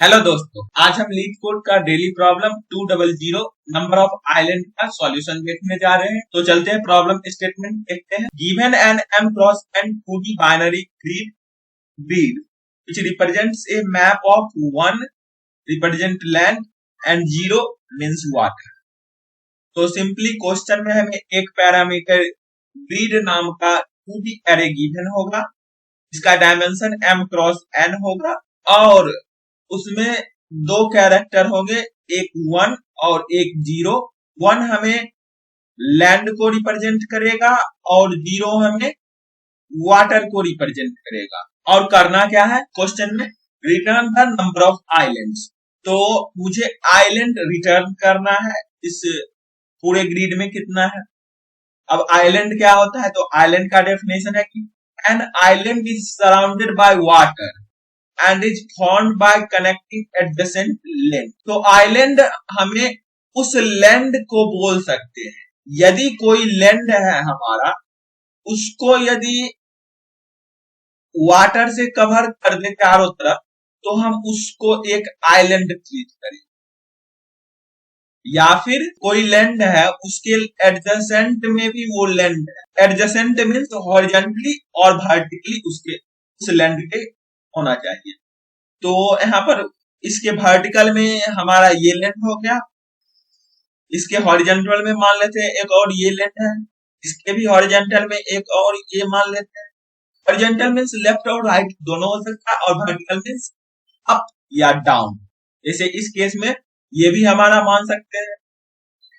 Hello दोस्तों, आज हम लीड कोड का daily problem 200 number of island का सॉल्यूशन देखने जा रहे हैं। तो चलते हैं प्रॉब्लम स्टेटमेंट देखते हैं। Given an m cross n 2D binary grid which represents a map of 1 represent land and 0 means water। तो सिंपली क्वेश्चन में हमें एक पैरामीटर ग्रिड नाम का 2D एरे गिवन होगा, इसका डायमेंशन m क्रॉस n होगा और उसमें दो कैरेक्टर होंगे, एक 1 और एक 0। 1 हमें लैंड को रिप्रेजेंट करेगा और 0 हमें वाटर को रिप्रेजेंट करेगा। और करना क्या है क्वेश्चन में, return the number of islands. तो मुझे आइलैंड रिटर्न करना है, इस पूरे ग्रिड में कितना है। अब आइलैंड क्या होता है, तो आइलैंड का डेफिनेशन है कि an island is surrounded by water and is formed by connecting adjacent land। तो आइलैंड हमें उस लैंड को बोल सकते हैं। यदि कोई लैंड है हमारा, उसको यदि वाटर से कवर कर दे चारों तरफ, तो हम उसको एक आइलैंड ट्रीट करें। या फिर कोई लैंड है, उसके एडजेसेंट में भी वो लैंड है। एडजेसेंट मीन्स हॉरिजॉन्टली और वर्टिकली उसके उस लैंड के होना चाहिए। तो यहाँ पर इसके वर्टिकल में हमारा ये लैंड हो गया, इसके हॉरिजॉन्टल में मान लेते हैं एक और ये लैंड है, इसके भी हॉरिजॉन्टल में एक और ये मान लेते हैं। हॉरिजॉन्टल मीन्स लेफ्ट और राइट दोनों हो सकता है, और वर्टिकल मीन्स अप या डाउन। जैसे इस केस में ये भी हमारा मान सकते हैं,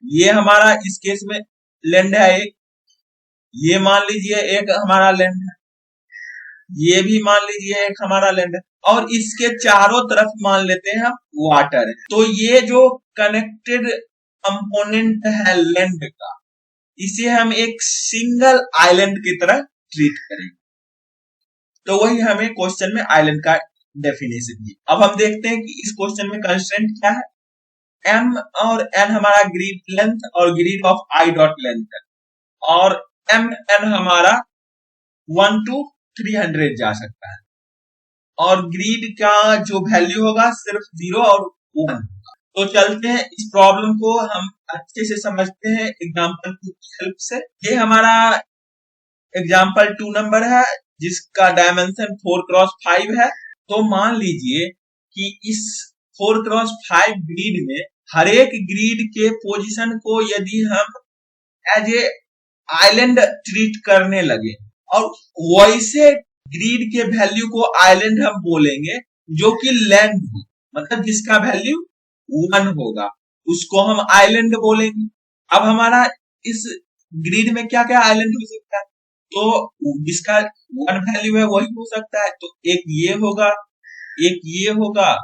ये हमारा इस केस में लैंड है एक, ये मान लीजिए एक हमारा लैंड है, ये भी मान लीजिए एक हमारा लैंड है, और इसके चारों तरफ मान लेते हैं हम वाटर है। तो ये जो कनेक्टेड कंपोनेंट है लैंड का, इसे हम एक सिंगल आइलैंड की तरह ट्रीट करेंगे। तो वही हमें क्वेश्चन में आइलैंड का डेफिनेशन दी। अब हम देखते हैं कि इस क्वेश्चन में कंस्ट्रेंट क्या है। m और n हमारा ग्रिड लेंथ और grid of i dot length है, और mn हमारा 1 to 300 जा सकता है, और ग्रिड का जो वैल्यू होगा सिर्फ 0 और 1। तो चलते हैं इस प्रॉब्लम को हम अच्छे से समझते हैं एग्जांपल की हेल्प से। ये हमारा एग्जांपल 2 नंबर है, जिसका डायमेंशन 4 क्रॉस 5 है। तो मान लीजिए कि इस 4 क्रॉस 5 ग्रिड में हर एक ग्रिड के पोजीशन को यदि हम एज ए आइलैंड ट्रीट करने लगे, और वैसे ग्रिड के वैल्यू को आइलैंड हम बोलेंगे जो कि लैंड हो, मतलब जिसका वैल्यू 1 होगा, उसको हम आइलैंड बोलेंगे। अब हमारा इस ग्रिड में क्या क्या आइलैंड हो सकता है, तो जिसका 1 वैल्यू है वही हो सकता है। तो एक ये होगा, एक ये होगा,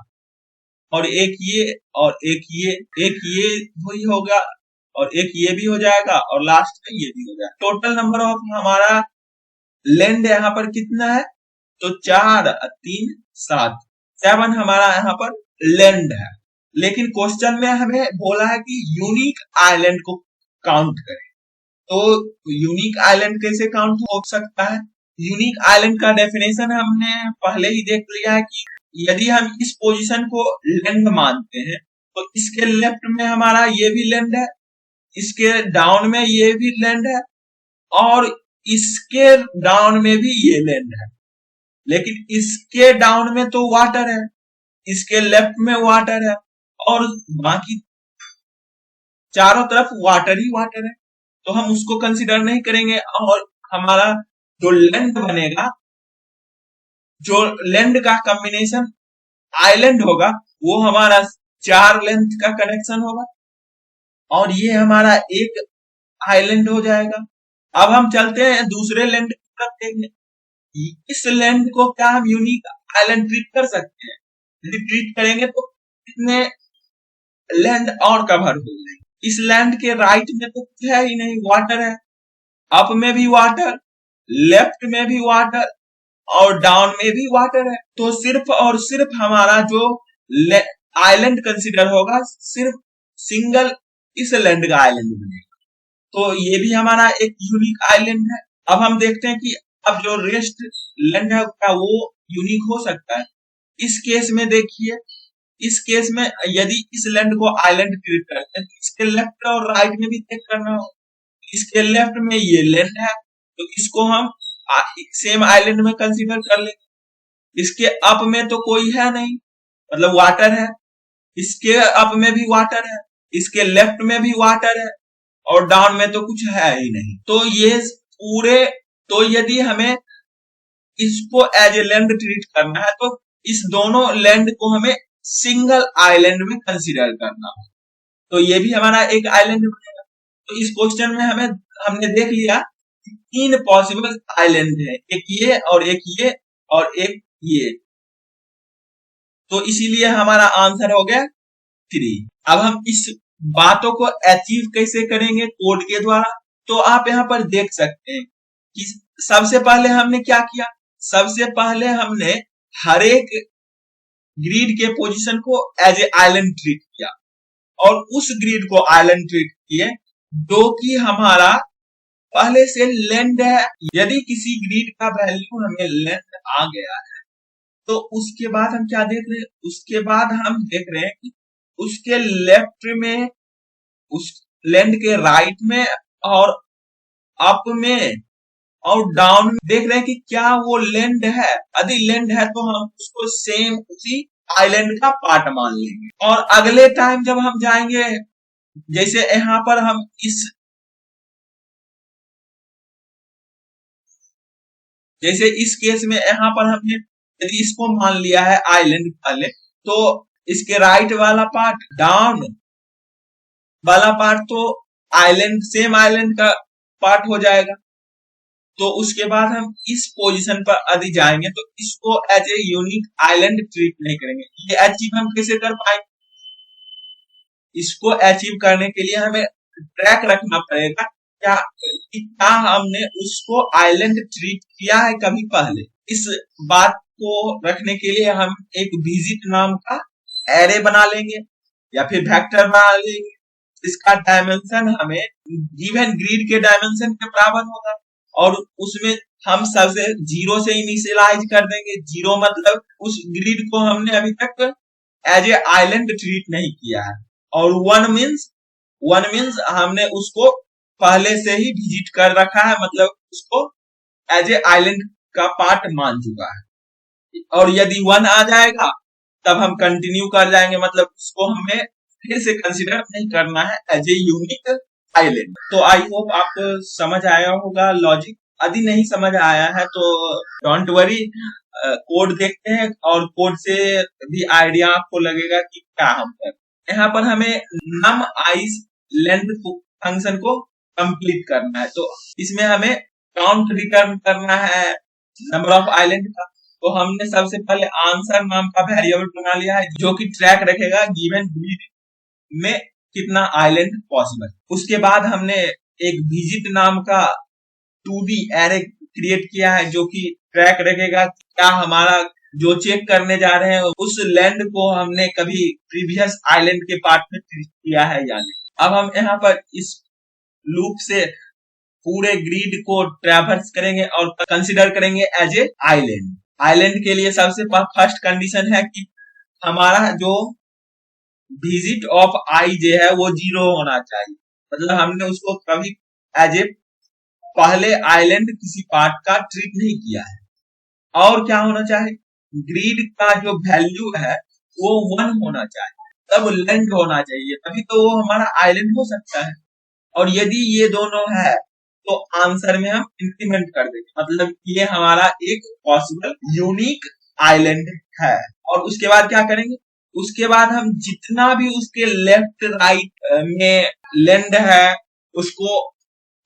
और एक ये, और एक ये वही होगा, और एक ये भी हो जाएगा, और लास्ट में ये भी हो जाएगा। टोटल नंबर ऑफ हमारा लैंड यहाँ पर कितना है, तो 4 3 7 7 हमारा यहाँ पर लैंड है। लेकिन क्वेश्चन में हमें बोला है कि यूनिक आइलैंड को काउंट करें। तो यूनिक आइलैंड कैसे काउंट हो सकता है, यूनिक आइलैंड का डेफिनेशन हमने पहले ही देख लिया है कि यदि हम इस पोजीशन को लैंड मानते हैं, तो इसके लेफ्ट में हमारा ये भी लैंड है, इसके डाउन में ये भी लैंड है, और इसके डाउन में भी ये लैंड है। लेकिन इसके डाउन में तो वाटर है, इसके लेफ्ट में वाटर है, और बाकी चारों तरफ वाटर ही वाटर है, तो हम उसको कंसीडर नहीं करेंगे। और हमारा जो लैंड बनेगा, जो लैंड का कॉम्बिनेशन आइलैंड होगा, वो हमारा 4 लेंथ का कनेक्शन होगा, और ये हमारा एक आइलैंड हो जाएगा। अब हम चलते हैं दूसरे लैंड की तरफ देखने। इस लैंड को क्या हम यूनिक आइलैंड ट्रीट कर सकते हैं? यदि ट्रीट करेंगे तो कितने लैंड और कवर हो जाएंगे। इस लैंड के राइट में तो कुछ है ही नहीं, वाटर है, अप में भी वाटर, लेफ्ट में भी वाटर, और डाउन में भी वाटर है। तो सिर्फ और सिर्फ हमारा जो आइलैंड कंसीडर होगा, सिर्फ सिंगल इस लैंड का आइलैंड बनेगा। तो ये भी हमारा एक यूनिक आइलैंड है। अब हम देखते हैं कि अब जो रेस्ट लैंड है क्या वो यूनिक हो सकता है। इस केस में देखिए, इस केस में यदि इस लैंड को आइलैंड ट्रीट करते हैं तो इसके लेफ्ट और राइट में भी चेक करना हो। इसके लेफ्ट में ये लैंड है तो इसको हम सेम आइलैंड में कंसीडर कर लेंगे। इसके अप में तो कोई है नहीं, मतलब वाटर है। इसके अप में भी वाटर है, इसके लेफ्ट में भी वाटर है, और डाउन में तो कुछ है ही नहीं। तो ये पूरे, तो यदि हमें इसको एज ए लैंड ट्रीट करना है तो इस दोनों लैंड को हमें सिंगल आइलैंड में कंसीडर करना है। तो ये भी हमारा एक आइलैंड बनेगा। तो इस क्वेश्चन में हमने देख लिया कि 3 पॉसिबल आइलैंड है, एक ये और एक ये और एक ये। तो इसीलिए हमारा आंसर हो गया 3। अब हम इस बातों को अचीव कैसे करेंगे कोड के द्वारा, तो आप यहाँ पर देख सकते हैं कि सबसे पहले हमने क्या किया। सबसे पहले हमने हर एक ग्रिड के पोजीशन को एज ए आइलैंड ट्रीट किया और उस ग्रिड को आइलैंड ट्रीट किए जो कि हमारा पहले से लैंड है। यदि किसी ग्रिड का वैल्यू हमें लैंड आ गया है तो उसके बाद हम क्या देख रहे हैं, उसके बाद हम देख रहे हैं कि उसके लेफ्ट में, उस लैंड के राइट में और अप में और डाउन में देख रहे हैं कि क्या वो लैंड है। यदि लैंड है तो हम उसको सेम उसी आइलैंड का पार्ट मान लेंगे। और अगले टाइम जब हम जाएंगे, जैसे यहाँ पर हम जैसे इस केस में यहाँ पर हमने यदि इसको मान लिया है आइलैंड पहले, तो इसके राइट वाला पार्ट, डाउन वाला पार्ट तो आइलैंड, सेम आइलैंड का पार्ट हो जाएगा। तो उसके बाद हम इस पोजीशन पर यदि जाएंगे तो इसको as a unique island treat नहीं करेंगे। ये अचीव हम कैसे कर पाएंगे? इसको अचीव करने के लिए हमें ट्रैक रखना पड़ेगा क्या हमने उसको आइलैंड ट्रीट किया है कभी पहले। इस बात को रखने के लिए हम एक विजिट नाम का एरे बना लेंगे या फिर वेक्टर बना लेंगे। इसका डायमेंशन हमें गिवन ग्रिड के डायमेंशन के बराबर होगा और उसमें हम सबसे 0 से इनिशियलाइज कर देंगे। 0 मतलब उस ग्रिड को हमने अभी तक एज ए आइलैंड ट्रीट नहीं किया है, और 1 मीन्स हमने उसको पहले से ही विजिट कर रखा है, मतलब उसको एज ए आइलैंड का पार्ट मान चुका है। और यदि 1 आ जाएगा तब हम कंटिन्यू कर जाएंगे, मतलब उसको हमें फिर से कंसीडर नहीं करना है एज ए यूनिक आइलैंड। तो आई होप आपको समझ आया होगा लॉजिक। यदि नहीं समझ आया है तो डोंट वरी, कोड देखते हैं और कोड से भी आइडिया आपको लगेगा कि क्या हम कर। यहाँ पर हमें नम आइस लेंथ फंक्शन को कंप्लीट करना है, तो इसमें हमें काउंट रिटर्न करना है नंबर ऑफ आइलैंड का। तो हमने सबसे पहले आंसर नाम का वेरिएबल बना लिया है जो कि ट्रैक रखेगा गिवन ग्रिड में कितना आइलैंड पॉसिबल। उसके बाद हमने एक विजिट नाम का 2D एरे क्रिएट किया है जो कि ट्रैक रखेगा क्या हमारा जो चेक करने जा रहे हैं उस लैंड को हमने कभी प्रीवियस आइलैंड के पार्ट में ट्रीट किया है या नहीं। अब हम यहाँ पर इस लूप से पूरे ग्रिड को ट्रैवर्स करेंगे और कंसीडर करेंगे एज ए आइलैंड। आइलैंड के लिए सबसे फर्स्ट कंडीशन है कि हमारा जो विजिट ऑफ आई जे है वो 0 होना चाहिए, मतलब हमने उसको कभी एज ए पहले आइलैंड किसी पार्ट का ट्रीट नहीं किया है। और क्या होना चाहिए, ग्रिड का जो वैल्यू है वो 1 होना चाहिए, तब लैंड होना चाहिए, तभी तो वो हमारा आइलैंड हो सकता है। और यदि ये दोनों है तो आंसर में हम इंक्रीमेंट कर देंगे, मतलब ये हमारा एक पॉसिबल यूनिक आइलैंड है। और उसके बाद क्या करेंगे, उसके बाद हम जितना भी उसके लेफ्ट राइट में लैंड है उसको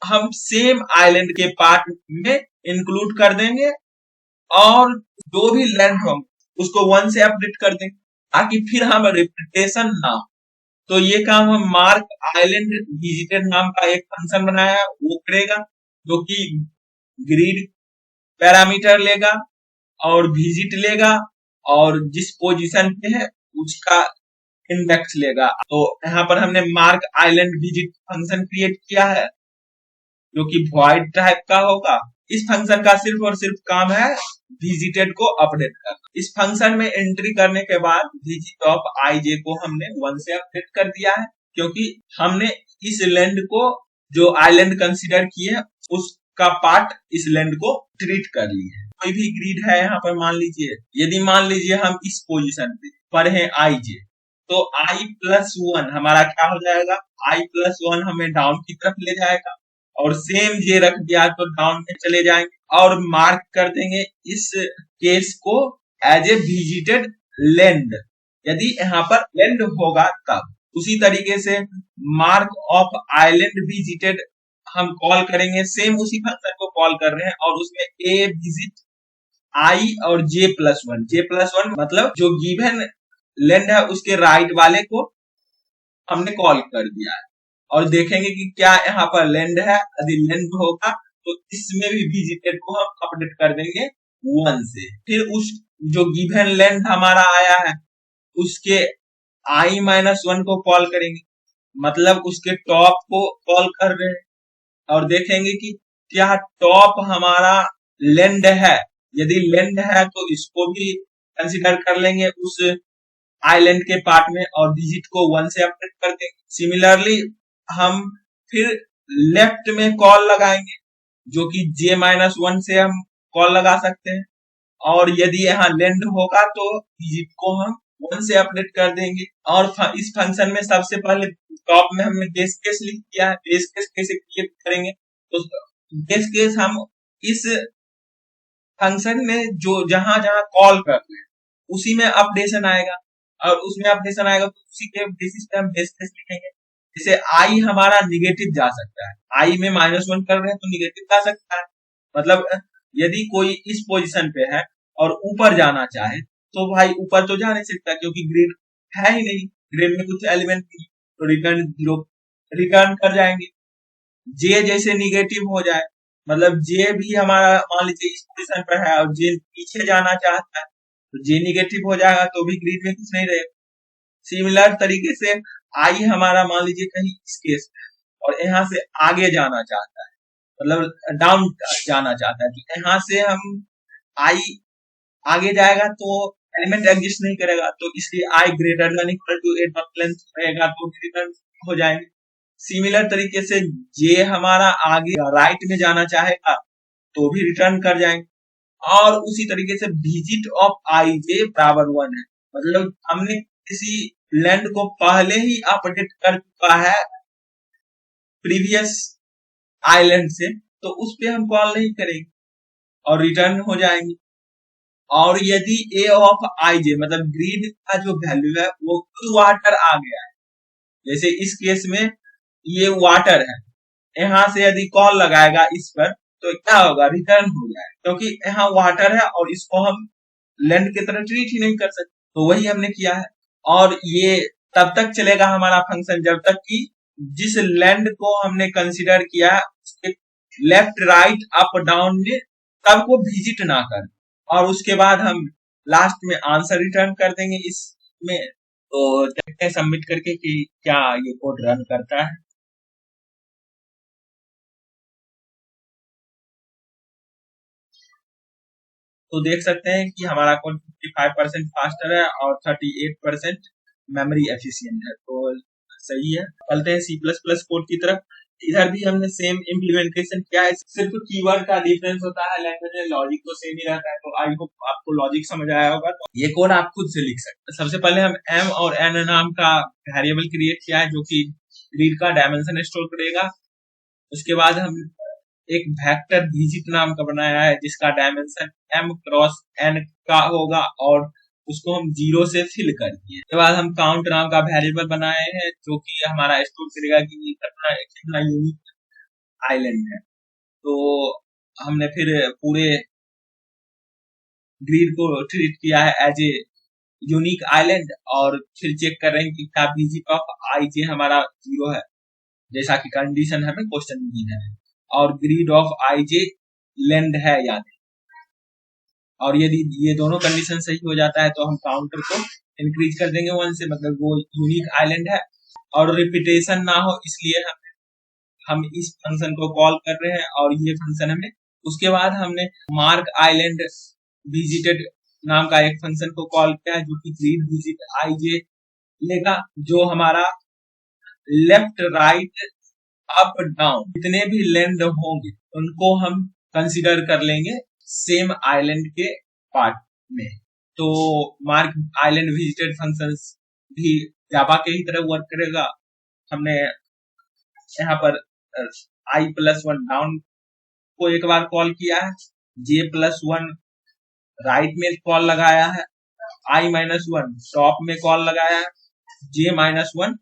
हम सेम आइलैंड के पार्ट में इंक्लूड कर देंगे और जो भी लैंड हो उसको 1 से अपडेट कर देंगे ताकि फिर हम रिपीटेशन ना हो। तो ये काम हम मार्क आइलैंड विजिटेड नाम का एक फंक्शन बनाया है वो करेगा, जो कि ग्रिड पैरामीटर लेगा और विजिट लेगा और जिस पोजीशन पे है उसका इंडेक्स लेगा। तो यहाँ पर हमने mark island visit function create किया है जो कि वॉइड टाइप का होगा इस फंक्शन का सिर्फ और सिर्फ काम है विजिटेड को अपडेट करना। इस फंक्शन में एंट्री करने के बाद विजिट ऑफ आई जे को हमने 1 से अपडेट कर दिया है, क्योंकि हमने इस लैंड को जो आइलैंड कंसीडर किए उसका पार्ट इस लैंड को ट्रीट कर ली है। कोई भी ग्रिड है यहाँ पर, मान लीजिए यदि मान लीजिए हम इस पोजीशन पे पर है आई जे, तो i+1 हमारा क्या हो जाएगा, i+1 हमें डाउन की तरफ ले जाएगा, और सेम जे रख दिया तो डाउन में चले जाएंगे, और मार्क कर देंगे इस केस को एज ए विजिटेड लैंड, यदि यहाँ पर लैंड होगा तब। उसी तरीके से मार्क ऑफ आइलैंड विजिटेड हम कॉल करेंगे, सेम उसी फंक्शन को कॉल कर रहे हैं, और उसमें ए विजिट आई और J+1 मतलब जो गिवन लैंड है उसके राइट वाले को हमने कॉल कर दिया है, और देखेंगे कि क्या यहाँ पर लैंड है। यदि लैंड होगा तो इसमें भी विजिटेड को हम अपडेट कर देंगे 1 से। फिर उस जो गिवन लैंड हमारा आया है उसके i-1 को कॉल करेंगे, मतलब उसके टॉप को कॉल कर रहे हैं, और देखेंगे कि क्या टॉप हमारा लैंड है। यदि लैंड है तो इसको भी कंसीडर कर लेंगे उस आइलैंड के पार्ट में, और विजिट को 1 से अपडेट कर देंगे। सिमिलरली हम फिर लेफ्ट में कॉल लगाएंगे, जो कि J-1 से हम कॉल लगा सकते हैं, और यदि यहाँ लैंड होगा तो विजिट को हम 1 से अपडेट कर देंगे। और इस फंक्शन में सबसे पहले टॉप में हमने बेस केस लिख दिया है। बेस केस कैसे क्रिएट करेंगे, तो बेस केस हम इस फंक्शन में जो जहां जहां कॉल करते हैं उसी में अपडेशन आएगा, और उसमें अपडेशन आएगा तो उसी के बेसिस पे हम बेस केस लिखेंगे। जैसे आई हमारा निगेटिव जा सकता है, आई में -1 कर रहे हैं तो निगेटिव जा सकता है, मतलब यदि कोई इस पोजीशन पे है और ऊपर जाना चाहे तो भाई ऊपर तो जा नहीं सकता, क्योंकि ग्रिड है ही नहीं, ग्रिड में कुछ एलिमेंट नहीं, तो रिटर्न 0 रिटर्न कर जाएंगे। जे जैसे निगेटिव हो जाए, मतलब जे भी हमारा मान लीजिए इस पोजीशन पर है और जे पीछे जाना चाहता है तो जे निगेटिव हो जाएगा, तो भी ग्रिड में कुछ नहीं रहेगा। सिमिलर तरीके से आई हमारा मान लीजिए कहीं इस केस में और यहाँ से आगे जाना चाहता है, मतलब डाउन जाना चाहता है, तो यहाँ से हम आई आगे जाएगा तो एलिमेंट एग्जिस्ट नहीं करेगा, तो इसलिए I greater than equal to 8 length रहेगा तो रिटर्न हो जाएंगे। सिमिलर तरीके से जे हमारा आगे राइट में जाना चाहेगा तो भी रिटर्न कर जाएंगे, और उसी तरीके से विजिट ऑफ आई जे बराबर 1 है, मतलब हमने किसी लैंड को पहले ही अपडेट कर चुका है प्रीवियस आइलैंड से, तो उस पे हम कॉल नहीं करेंगे और रिटर्न हो जाएंगे। और यदि ए ऑफ आई जे मतलब ग्रिड का जो वैल्यू है वो खुद वाटर आ गया है, जैसे इस केस में ये वाटर है, यहाँ से यदि कॉल लगाएगा इस पर तो क्या होगा, रिटर्न हो जाएगा, क्योंकि यहाँ वाटर है और इसको हम लैंड की तरह ट्रीट ही नहीं कर सकते, तो वही हमने किया है। और ये तब तक चलेगा हमारा फंक्शन जब तक कि जिस लैंड को हमने कंसीडर किया है उसके लेफ्ट राइट अप डाउन में तब को विजिट ना कर, और उसके बाद हम लास्ट में आंसर रिटर्न कर देंगे इसमें। तो देखते हैं सबमिट करके कि क्या ये कोड रन करता है। तो देख सकते हैं कि हमारा कोड 55% फास्टर है और 38% मेमोरी एफिशिएंट है, तो सही है। चलते हैं C++ कोड की तरफ। इधर भी हमने सेम इम्प्लीमेंटेशन किया है, सिर्फ कीवर्ड का डिफरेंस होता है, लैंग्वेज में लॉजिक तो सेम ही रहता है। तो आई होप आपको लॉजिक समझ आया होगा। तो ये कोड आप खुद से लिख सकते हैं। सबसे पहले हम m और n नाम का वेरिएबल क्रिएट किया है जो कि रीड का डायमेंशन स्टोर करेगा। उसके बाद हम एक वेक्टर विजिट नाम का बनाया है जिसका डायमेंशन m क्रॉस n का होगा और उसको हम 0 से फिल कर दिए। उसके बाद हम काउंट नाम का वेरिएबल बनाए हैं जो कि हमारा स्टोर करेगा कि कितना यूनिक आइलैंड है। तो हमने फिर पूरे ग्रिड को ट्रीट किया है एज ए यूनिक आइलैंड, और फिर चेक कर रहे हैं कि क्या विजिट ऑफ आई जे हमारा 0 है, जैसा कि कंडीशन हमें क्वेश्चन में दी है, और grid of I J land है या नहीं। और यदि ये दोनों कंडीशन सही हो जाता है तो हम काउंटर को इंक्रीज कर देंगे 1 से, मतलब वो यूनिक आइलैंड है और रिपीटेशन ना हो इसलिए हम इस फंक्शन को कॉल कर रहे हैं, और ये फंक्शन हमें उसके बाद हमने मार्क आइलैंड विजिटेड नाम का एक फंक्शन को कॉल किया है, जो कि रीड विजिट आईजे लेगा, जो हमारा लेफ्ट राइट अप डाउन जितने भी लैंड होंगे उनको हम कंसीडर कर लेंगे सेम आइलैंड के पार्ट में। तो मार्क आइलैंड विजिटेड फंक्शंस भी जावा के ही तरह वर्क करेगा। हमने यहाँ पर i+1 डाउन को एक बार कॉल किया है, j+1 राइट में कॉल लगाया है, i-1 टॉप में कॉल लगाया है, j-1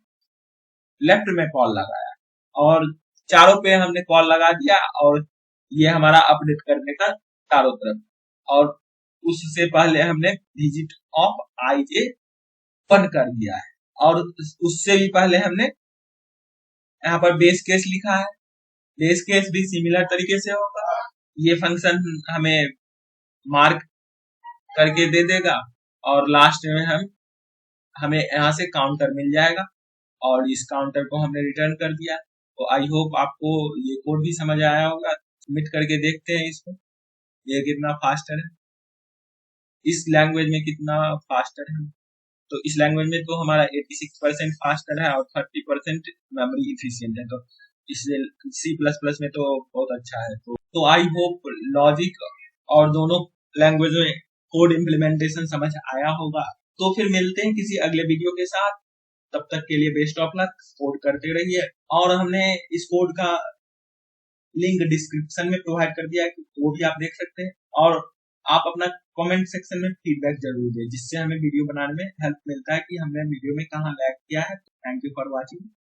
लेफ्ट में कॉल लगाया, और चारों पे हमने कॉल लगा दिया, और ये हमारा अपडेट करने का चारों तरफ। और उससे पहले हमने विजिट ऑफ आईजे बंद कर दिया है, और उससे भी पहले हमने यहाँ पर बेस केस लिखा है। बेस केस भी सिमिलर तरीके से होगा। ये फंक्शन हमें मार्क करके दे देगा, और लास्ट में हमें यहाँ से काउंटर मिल जाएगा, और इस काउंटर को हमने रिटर्न कर दिया। तो आई होप आपको ये कोड भी समझ आया होगा। सबमिट करके देखते हैं इसको, ये कितना फास्टर है, इस लैंग्वेज में कितना फास्टर है। तो इस लैंग्वेज में तो हमारा 86% फास्टर है और 30% मेमोरी इफिशिएंट है। तो इसलिए C++ में तो बहुत अच्छा है। तो आई होप लॉजिक और दोनों लैंग्वेज में कोड इम्प्लीमेंटेशन समझ आया होगा। तो फिर मिलते हैं किसी अगले वीडियो के साथ। तब तक के लिए बेस्ट ऑफ लक, कोड करते रहिए। और हमने इस कोड का लिंक डिस्क्रिप्शन में प्रोवाइड कर दिया है, वो भी आप देख सकते हैं। और आप अपना कमेंट सेक्शन में फीडबैक जरूर दें, जिससे हमें वीडियो बनाने में हेल्प मिलता है कि हमने वीडियो में कहाँ लैग किया है। Thank you for watching.